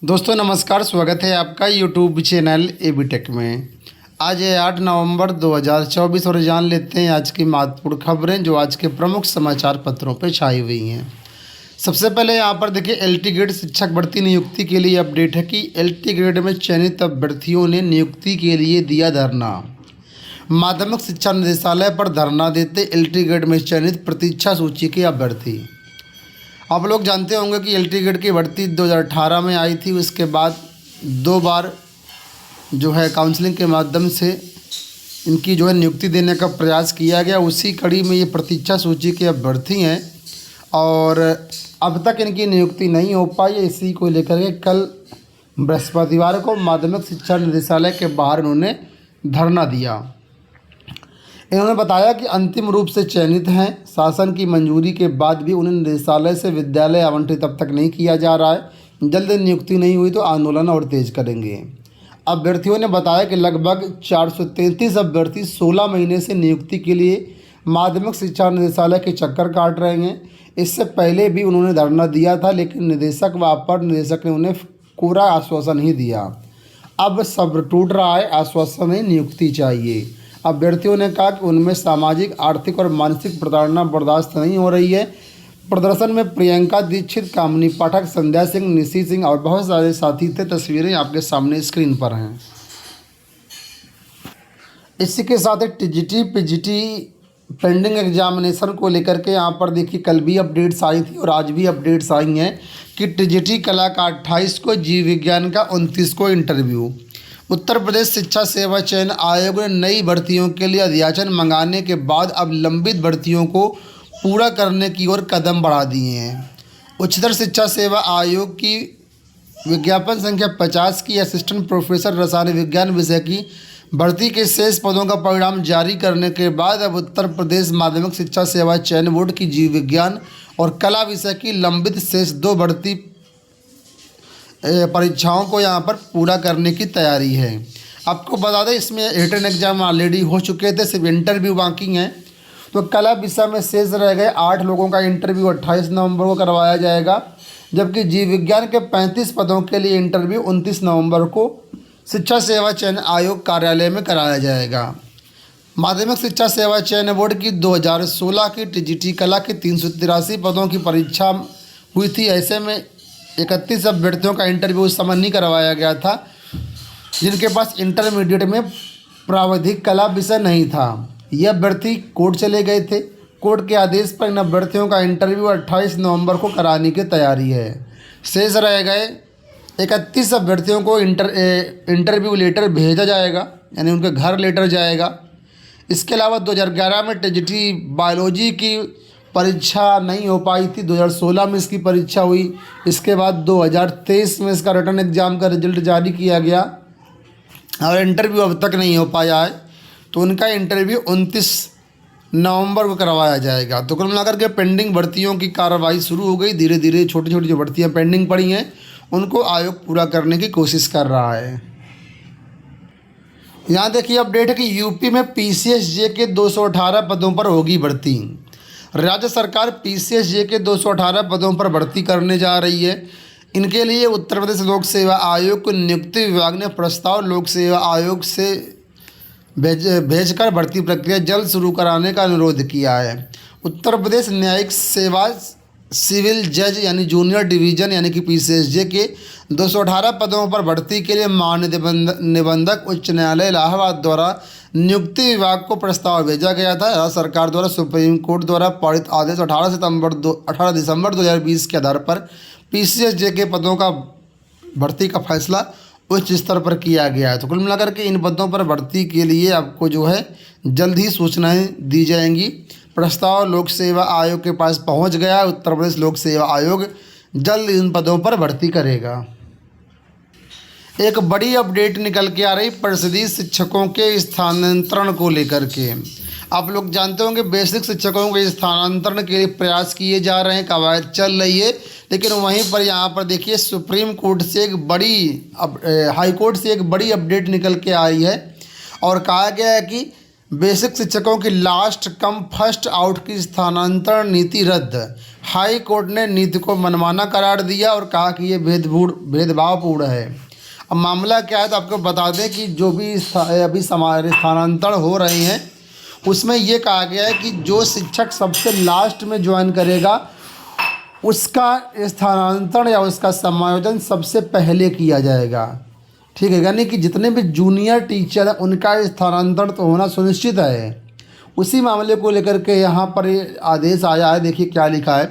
दोस्तों नमस्कार, स्वागत है आपका यूट्यूब चैनल एबी टेक में। आज है 8 नवंबर 2024 और जान लेते हैं आज की महत्वपूर्ण खबरें जो आज के प्रमुख समाचार पत्रों पर छाई हुई हैं। सबसे पहले यहाँ पर देखिए एलटी ग्रेड शिक्षक भर्ती नियुक्ति के लिए अपडेट है कि एलटी ग्रेड में चयनित अभ्यर्थियों ने नियुक्ति के लिए दिया धरना। माध्यमिक शिक्षा निदेशालय पर धरना देते एलटी ग्रेड में चयनित प्रतीक्षा सूची के अभ्यर्थी। आप लोग जानते होंगे कि एलटी ग्रेड की भर्ती 2018 में आई थी। उसके बाद 2 बार जो है काउंसलिंग के माध्यम से इनकी जो है नियुक्ति देने का प्रयास किया गया। उसी कड़ी में ये प्रतीक्षा सूची के अभ्यर्थी हैं और अब तक इनकी नियुक्ति नहीं हो पाई है। इसी को लेकर के कल बृहस्पतिवार को माध्यमिक शिक्षा निदेशालय के बाहर इन्होंने धरना दिया। इन्होंने बताया कि अंतिम रूप से चयनित हैं। शासन की मंजूरी के बाद भी उन्हें निदेशालय से विद्यालय आवंटित अब तक नहीं किया जा रहा है। जल्द नियुक्ति नहीं हुई तो आंदोलन और तेज करेंगे। अभ्यर्थियों ने बताया कि लगभग 433 अभ्यर्थी 16 महीने से नियुक्ति के लिए माध्यमिक शिक्षा निदेशालय के चक्कर काट रहे हैं। इससे पहले भी उन्होंने धरना दिया था, लेकिन निदेशक व अपर निदेशक ने उन्हें कोरा आश्वासन ही दिया। अब सब्र टूट रहा है, आश्वासन है नियुक्ति चाहिए। अभ्यर्थियों ने कहा कि उनमें सामाजिक, आर्थिक और मानसिक प्रताड़ना बर्दाश्त नहीं हो रही है। प्रदर्शन में प्रियंका दीक्षित, कामिनी पाठक, संध्या सिंह, निशी सिंह और बहुत सारे साथी थे। तस्वीरें आपके सामने स्क्रीन पर हैं। इसी के साथ ही टीजीटी पीजीटी पेंडिंग एग्जामिनेशन को लेकर के यहाँ पर देखिए कल भी अपडेट्स आई थी और आज भी अपडेट्स आई हैं कि टीजीटी कला का 28 को, जीव विज्ञान का 29 को इंटरव्यू। उत्तर प्रदेश शिक्षा सेवा चयन आयोग ने नई भर्तियों के लिए अध्याचन मंगाने के बाद अब लंबित भर्तियों को पूरा करने की ओर कदम बढ़ा दिए हैं। उच्चतर शिक्षा सेवा आयोग की विज्ञापन संख्या 50 की असिस्टेंट प्रोफेसर रसायन विज्ञान विषय की भर्ती के शेष पदों का परिणाम जारी करने के बाद अब उत्तर प्रदेश माध्यमिक शिक्षा सेवा चयन बोर्ड की जीव विज्ञान और कला विषय की लंबित शेष 2 भर्ती परीक्षाओं को यहाँ पर पूरा करने की तैयारी है। आपको बता दें इसमें रिटन एग्जाम ऑलरेडी हो चुके थे, सिर्फ इंटरव्यू बाकी हैं। तो कला विषय में शेष रह गए 8 लोगों का इंटरव्यू 28 नवंबर को करवाया जाएगा, जबकि जीव विज्ञान के 35 पदों के लिए इंटरव्यू 29 नवंबर को शिक्षा सेवा चयन आयोग कार्यालय में कराया जाएगा। माध्यमिक शिक्षा सेवा चयन बोर्ड की 2016 की टीजीटी कला के 383 पदों की परीक्षा हुई थी। ऐसे में 31 अभ्यर्थियों का इंटरव्यू उस समय नहीं करवाया गया था जिनके पास इंटरमीडिएट में प्राविधिक कला विषय नहीं था। ये अभ्यर्थी कोर्ट चले गए थे। कोर्ट के आदेश पर इन अभ्यर्थियों का इंटरव्यू 28 नवंबर को कराने की तैयारी है। शेष रह गए 31 अभ्यर्थियों को इंटरव्यू लेटर भेजा जाएगा, यानी उनके घर लेटर जाएगा। इसके अलावा 2011 में टीजीटी बायोलॉजी की परीक्षा नहीं हो पाई थी। 2016 में इसकी परीक्षा हुई। इसके बाद 2023 में इसका रिटर्न एग्ज़ाम का रिजल्ट जारी किया गया और इंटरव्यू अब तक नहीं हो पाया है, तो उनका इंटरव्यू 29 नवंबर को करवाया जाएगा। तो कुल मिलाकर के पेंडिंग भर्तियों की कार्रवाई शुरू हो गई। धीरे धीरे छोटी छोटी जो भर्तियाँ पेंडिंग पड़ी हैं उनको आयोग पूरा करने की कोशिश कर रहा है। यहाँ देखिए अपडेट है कि यूपी में पीसीएसजे के 218 पदों पर होगी भर्ती। राज्य सरकार पीसीएसजे के 218 पदों पर भर्ती करने जा रही है। इनके लिए उत्तर प्रदेश लोक सेवा आयोग को नियुक्ति विभाग ने प्रस्ताव लोक सेवा आयोग से भेजकर भर्ती प्रक्रिया जल्द शुरू कराने का अनुरोध किया है। उत्तर प्रदेश न्यायिक सेवा सिविल जज यानी जूनियर डिवीज़न यानी कि पीसीएसजे के 218 पदों पर भर्ती के लिए महानिबंधक निबंधक उच्च न्यायालय इलाहाबाद द्वारा नियुक्ति विभाग को प्रस्ताव भेजा गया था। राज्य सरकार द्वारा सुप्रीम कोर्ट द्वारा पारित आदेश 18 दिसंबर 2020 के आधार पर पीसीएसजे के पदों का भर्ती का फैसला उच्च स्तर पर किया गया है। तो कुल मिलाकर के इन पदों पर भर्ती के लिए आपको जो है जल्द ही सूचनाएं दी जाएंगी। प्रस्ताव लोक सेवा आयोग के पास पहुंच गया। उत्तर प्रदेश लोक सेवा आयोग जल्द इन पदों पर भर्ती करेगा। एक बड़ी अपडेट निकल के आ रही परिषदीय शिक्षकों के स्थानांतरण को लेकर के। आप लोग जानते होंगे बेसिक शिक्षकों के स्थानांतरण के लिए प्रयास किए जा रहे हैं, कवायद चल रही है। लेकिन वहीं पर यहाँ पर देखिए सुप्रीम कोर्ट से एक बड़ी हाई कोर्ट से एक बड़ी अपडेट निकल के आई है और कहा गया है कि बेसिक शिक्षकों की लास्ट कम फर्स्ट आउट की स्थानांतरण नीति रद्द। हाई कोर्ट ने नीति को मनमाना करार दिया और कहा कि ये भेदभावपूर्ण है। अब मामला क्या है तो आपको बता दें कि जो भी अभी स्थानांतरण हो रहे हैं उसमें ये कहा गया है कि जो शिक्षक सबसे लास्ट में ज्वाइन करेगा उसका स्थानांतरण या उसका समायोजन सबसे पहले किया जाएगा। ठीक है, यानी कि जितने भी जूनियर टीचर हैं उनका स्थानांतरण तो होना सुनिश्चित है। उसी मामले को लेकर के यहाँ पर आदेश आया है। देखिए क्या लिखा है।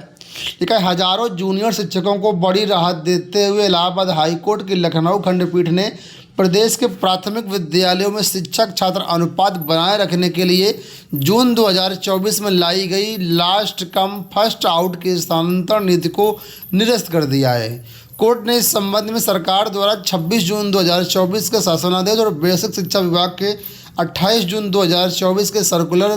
लिखा है, हजारों जूनियर शिक्षकों को बड़ी राहत देते हुए इलाहाबाद हाईकोर्ट की लखनऊ खंडपीठ ने प्रदेश के प्राथमिक विद्यालयों में शिक्षक छात्र अनुपात बनाए रखने के लिए जून 2024 में लाई गई लास्ट कम फर्स्ट आउट की स्थानांतरण नीति को निरस्त कर दिया है। कोर्ट ने इस संबंध में सरकार द्वारा 26 जून 2024 के शासनादेश और बेसिक शिक्षा विभाग के 28 जून 2024 के सर्कुलर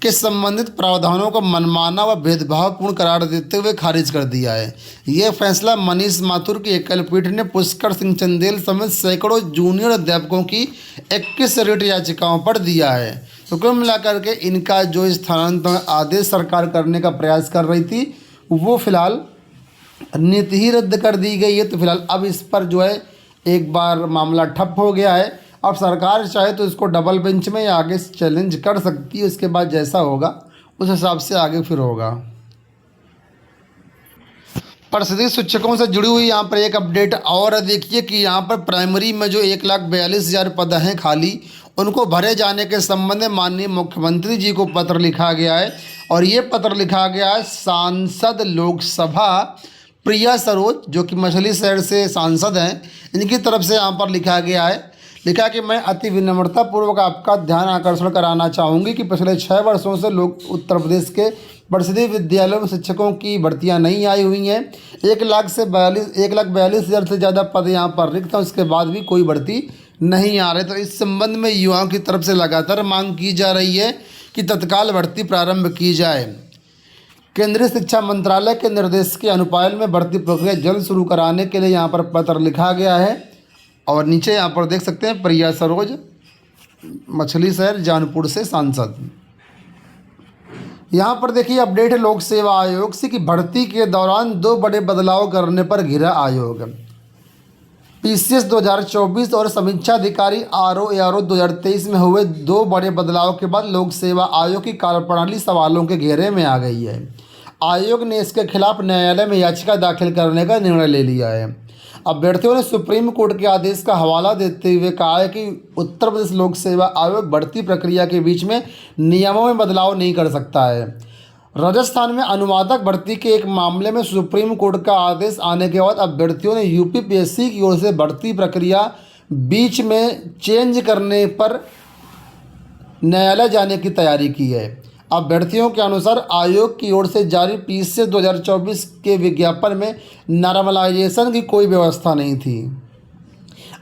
के संबंधित प्रावधानों को मनमाना व भेदभावपूर्ण करार देते हुए खारिज कर दिया है। यह फैसला मनीष माथुर की एकल पीठ ने पुष्कर सिंह चंदेल समेत सैकड़ों जूनियर अध्यापकों की 21 रिट याचिकाओं पर दिया है। तो कुल मिलाकर के इनका जो स्थानांतरण आदेश सरकार करने का प्रयास कर रही थी वो फिलहाल नीति ही रद्द कर दी गई है। तो फिलहाल अब इस पर जो है एक बार मामला ठप हो गया है। अब सरकार चाहे तो इसको डबल बेंच में या आगे चैलेंज कर सकती है। उसके बाद जैसा होगा उस हिसाब से आगे फिर होगा। प्रशिक्षित शिक्षकों से जुड़ी हुई यहाँ पर एक अपडेट और देखिए कि यहाँ पर प्राइमरी में जो 1,42,000 पद हैं खाली उनको भरे जाने के संबंध में माननीय मुख्यमंत्री जी को पत्र लिखा गया है। और ये पत्र लिखा गया है सांसद लोकसभा प्रिया सरोज जो कि मछली शहर से सांसद हैं, इनकी तरफ से यहाँ पर लिखा गया है। लिखा कि मैं अति विनम्रतापूर्वक आपका ध्यान आकर्षण कराना चाहूँगी कि पिछले 6 वर्षों से लोग उत्तर प्रदेश के प्रसिद्ध विद्यालयों में शिक्षकों की भर्तियां नहीं आई हुई हैं। 1,42,000 से ज़्यादा पद यहाँ पर रिक्त हैं, उसके बाद भी कोई भर्ती नहीं आ रही। तो इस संबंध में युवाओं की तरफ से लगातार मांग की जा रही है कि तत्काल भर्ती प्रारंभ की जाए। केंद्रीय शिक्षा मंत्रालय के निर्देश के अनुपालन में भर्ती प्रक्रिया जल्द शुरू कराने के लिए यहाँ पर पत्र लिखा गया है। और नीचे यहाँ पर देख सकते हैं प्रिया सरोज मछली शहर जानपुर से सांसद। यहाँ पर देखिए अपडेट है लोक सेवा आयोग से कि भर्ती के दौरान 2 बड़े बदलाव करने पर घिरा आयोग। पीसीएस 2024 और समीक्षा अधिकारी आरओ एआरओ 2023 में हुए 2 बड़े बदलाव के बाद लोक सेवा आयोग की कार्यप्रणाली सवालों के घेरे में आ गई है। आयोग ने इसके खिलाफ न्यायालय में याचिका दाखिल करने का निर्णय ले लिया है। अभ्यर्थियों ने सुप्रीम कोर्ट के आदेश का हवाला देते हुए कहा है कि उत्तर प्रदेश लोक सेवा आयोग भर्ती प्रक्रिया के बीच में नियमों में बदलाव नहीं कर सकता है। राजस्थान में अनुवादक भर्ती के एक मामले में सुप्रीम कोर्ट का आदेश आने के बाद अभ्यर्थियों ने यूपीपीएससी की ओर से भर्ती प्रक्रिया बीच में चेंज करने पर न्यायालय जाने की तैयारी की है। अभ्यर्थियों के अनुसार आयोग की ओर से जारी पीसीएस 2024 के विज्ञापन में नॉर्मलाइजेशन की कोई व्यवस्था नहीं थी।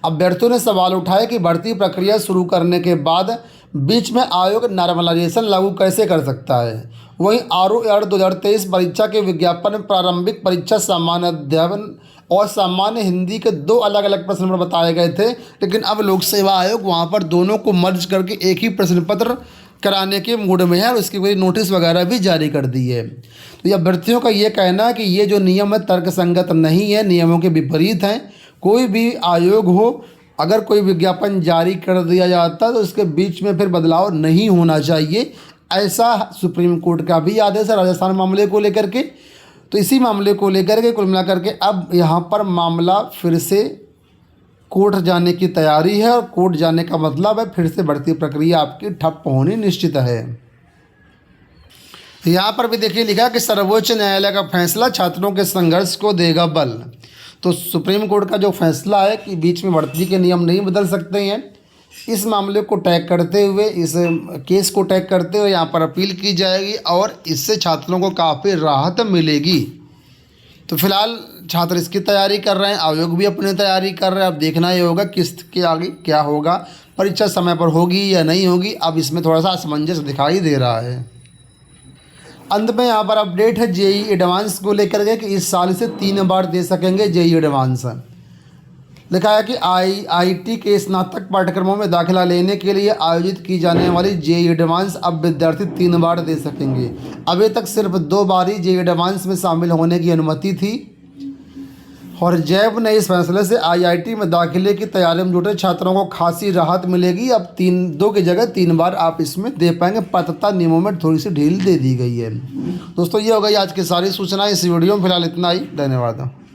अभ्यर्थियों ने सवाल उठाया कि भर्ती प्रक्रिया शुरू करने के बाद बीच में आयोग नॉर्मलाइजेशन लागू कैसे कर सकता है। वहीं आरओ 2023 परीक्षा के विज्ञापन में प्रारंभिक परीक्षा सामान्य अध्ययन और सामान्य हिंदी के 2 अलग अलग प्रश्न पत्र बताए गए थे, लेकिन अब लोक सेवा आयोग वहां पर दोनों को मर्ज करके एक ही प्रश्न पत्र कराने के मूड में है और उसकी वजह नोटिस वगैरह भी जारी कर दी है। तो ये अभ्यर्थियों का ये कहना है कि ये जो नियम है तर्कसंगत नहीं है, नियमों के विपरीत हैं। कोई भी आयोग हो, अगर कोई विज्ञापन जारी कर दिया जाता तो उसके बीच में फिर बदलाव नहीं होना चाहिए, ऐसा सुप्रीम कोर्ट का भी आदेश है राजस्थान मामले को लेकर के। तो इसी मामले को लेकर के कुल मिलाकर के अब यहाँ पर मामला फिर से कोर्ट जाने की तैयारी है और कोर्ट जाने का मतलब है फिर से भर्ती प्रक्रिया आपकी ठप होनी निश्चित है। यहाँ पर भी देखिए लिखा कि सर्वोच्च न्यायालय का फैसला छात्रों के संघर्ष को देगा बल। तो सुप्रीम कोर्ट का जो फैसला है कि बीच में भर्ती के नियम नहीं बदल सकते हैं, इस मामले को टैग करते हुए, इस केस को टैग करते हुए यहाँ पर अपील की जाएगी और इससे छात्रों को काफ़ी राहत मिलेगी। तो फिलहाल छात्र इसकी तैयारी कर रहे हैं, आयोग भी अपनी तैयारी कर रहे हैं। अब देखना ये होगा किस्त के आगे क्या होगा, परीक्षा समय पर होगी या नहीं होगी। अब इसमें थोड़ा सा असमंजस दिखाई दे रहा है। अंत में यहाँ पर अपडेट है जेईई एडवांस को लेकर के कि इस साल से 3 बार दे सकेंगे जेईई एडवांस। लिखा है कि आईआईटी के स्नातक पाठ्यक्रमों में दाखिला लेने के लिए आयोजित की जाने वाली जेईई एडवांस अब विद्यार्थी 3 बार दे सकेंगे। अभी तक सिर्फ 2 बार ही जेईई एडवांस में शामिल होने की अनुमति थी और जैब ने इस फैसले से आईआईटी में दाखिले की तैयारी में जुटे छात्रों को खासी राहत मिलेगी। अब 2 की जगह 3 बार आप इसमें दे पाएंगे। पात्रता नियमों में थोड़ी सी ढील दे दी गई है। दोस्तों ये हो गई आज की सारी सूचनाएं इस वीडियो में। फिलहाल इतना ही, धन्यवाद।